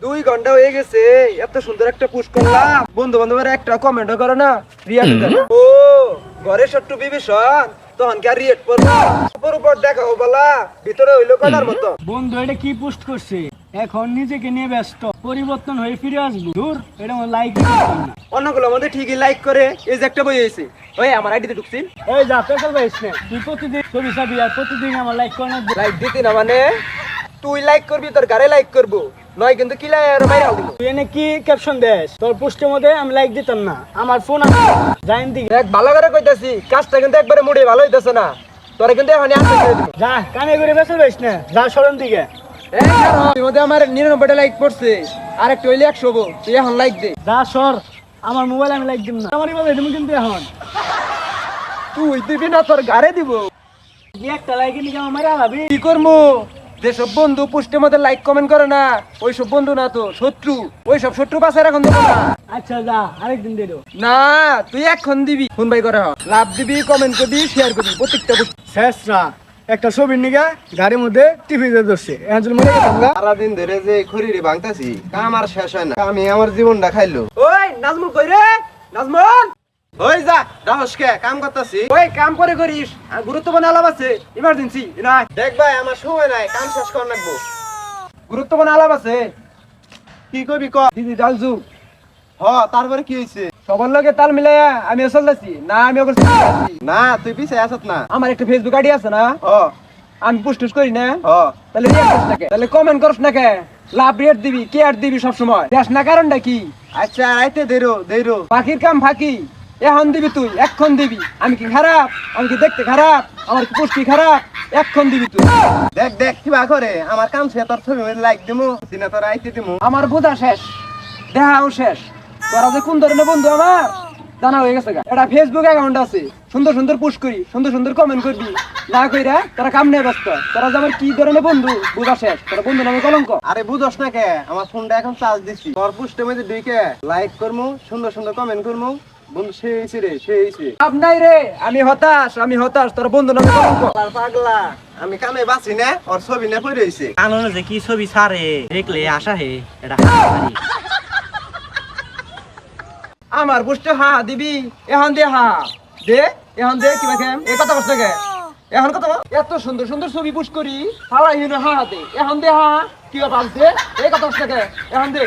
2 ঘন্টা হয়ে গেছে, এত সুন্দর একটা পুশ করলাম, বন্ধু বান্ধবের একটা কমেন্টও করে না, রিয়াক্ট করে। ও ঘরে সট্টু বিভীষণ, তখন কি আর রিয়েক্ট করবো? উপর দেখাও বলা, ভিতরে হইলো কলার মতো। বন্ধু এটা কি পোস্ট করছে? এখন নিজেকে নিয়ে ব্যস্ত, পরিবর্তন হয়ে ফিরে আসবো। দূর, এটা আমার লাইক না। অন্যগুলো মধ্যে ঠিকই লাইক করে, এই যে একটা বই হয়েছে, ওই আমার আইডিতে ঢুকছিস, এই যা পেছাল পাইস না, তুই প্রতিদিন ছবি চাবি আর প্রতিদিন আমার লাইক করে না। লাইক দিতি না মানে তুই লাইক করবি, তোর গাড়ি লাইক করবো, নয় কিন্তু কিলা বাইরে দিব। তুই এনে কি ক্যাপশন দেস? তোর পোস্টের মধ্যে আমি লাইক দিতাম না, আমার ফোন জাইন দিকে। দেখ ভালো করে কইতাছি, কাজটা কিন্তু একবারে মুড়ে ভালো হইতাছে না, তোরা কিন্তু এখন আনসার করে দিব। যা কানে করে পেছাল পাইস না, যা সরন দিকে। আমার 99টা লাইক পড়ছে, আর একটা হইলে 100 হবো, তুই এখন লাইক দে। যা সর, আমার মোবাইল আমি লাইক দিব না, আমার মোবাইল তুমি কিন্তু এখন তুই দিবি না, তোর গাড়ি দিব। কি একটা লাইকে নিকে আমার মারা ভাবি। কি করবো? যেসব বন্ধু পোস্টের মধ্যে লাইক কমেন্ট করে না, ওইসব বন্ধু না তো শত্রু, ওইসব শত্রু পাশে এখন দেবো না। আচ্ছা যা, আরেকদিন দিয়ে দেবো। না তুই এখন দিবি, ফোন বাই করে লাভ দিবি, কমেন্ট করবি, শেয়ার করবি প্রত্যেকটা পোস্ট। শেষরা একটা ছবির নিকে গাড়ির মধ্যে টিভি দিয়ে ধরছে, এখন মরে গেলাম গা। সারাদিন ধরে যে খড়িরে ভাঙতাছি, কাম আর শেষ হয় না। আমি আমার জীবনটা খাইলো। ওই নাজমুল কই রে? নাজমুল ওই যা রাহস কে কাম করতাছি। ওই কাম করে করিস, আর গুরুত্বপূর্ণ আলাপ আছে, ইমার্জেন্সি না। দেখ ভাই আমার সময় নাই, কাম শেষ কর নাকবো। গুরুত্বপূর্ণ আলাপ আছে, কি করবি ক। দিদি ডালজু তারপরে কি হয়েছে? সবার লগে তাল মিলাইয়া আমি চলতেছি না, আমি ওকে চলতেছি। না তুই পিছে আসত না। আমার একটা ফেসবুক আইডি আছে না, হ আমি পোস্ট করি না, হ তাহলে রিয়েক্ট করিস না কে? তাহলে কমেন্ট করিস না কে? লাভ রেট দিবি, কেয়ার দিবি সব সময়, দেখ না কারণটা কি? আচ্ছা আইতে দেরো দেরো। পাখির কাম ফাঁকি, এখন দিবি তুই, এক্ষণ দিবি। আমি কি খারাপ? আমি কি দেখতে খারাপ? আমার কি পুষ্টি খারাপ? এক্ষণ দিবি তুই। দেখ দেখ কিবা করে আমার কাম শেষ, তোর ছবি লাইক দিমু, সিনা তোর আইতে দিমু। আমার বোঝা শেষ, দেখাও শেষ। তোরা যে কোন ধরনের বন্ধু আমার জানা হয়ে গেছে। এটা ফেসবুক অ্যাকাউন্ট আছে, সুন্দর সুন্দর পোস্ট করি, সুন্দর সুন্দর কমেন্ট করবি, না কইরা তোরা কাম নিয়ে ব্যস্ত। তোরা যে আমার কি ধরনের বন্ধু বোঝা শেষ, তোরা বন্ধু নামে কলঙ্ক। আরে বুঝস না কে, আমার ফোনটা এখন চার্জ দিছি। তোর পোস্টের মধ্যে ঢুকে লাইক করমু, সুন্দর সুন্দর কমেন্ট করমু, বন্ধু সে হইছে রে, সে হইছে। লাভ নাই রে, আমি হতাশ, আমি হতাশ, তোরা বন্ধু নামে কলঙ্ক। আর পাগলা আমি কামে বাঁচি না, ওর ছবি না পড়ে হইছে। কাননে যে কি ছবি ছাড়ে দেখলে আশা হে এটা আমার পোস্টে হা দিবি, এখন দে হা দে, এখন দে কি বাকে এই কথা বলছ কে? এখন কথা বল। এত সুন্দর সুন্দর ছবি পোস্ট করি, হালাই হিনো হা দে, এখন দে হা কি বাবা দে, এই কথা বলছ কে? এখন দে।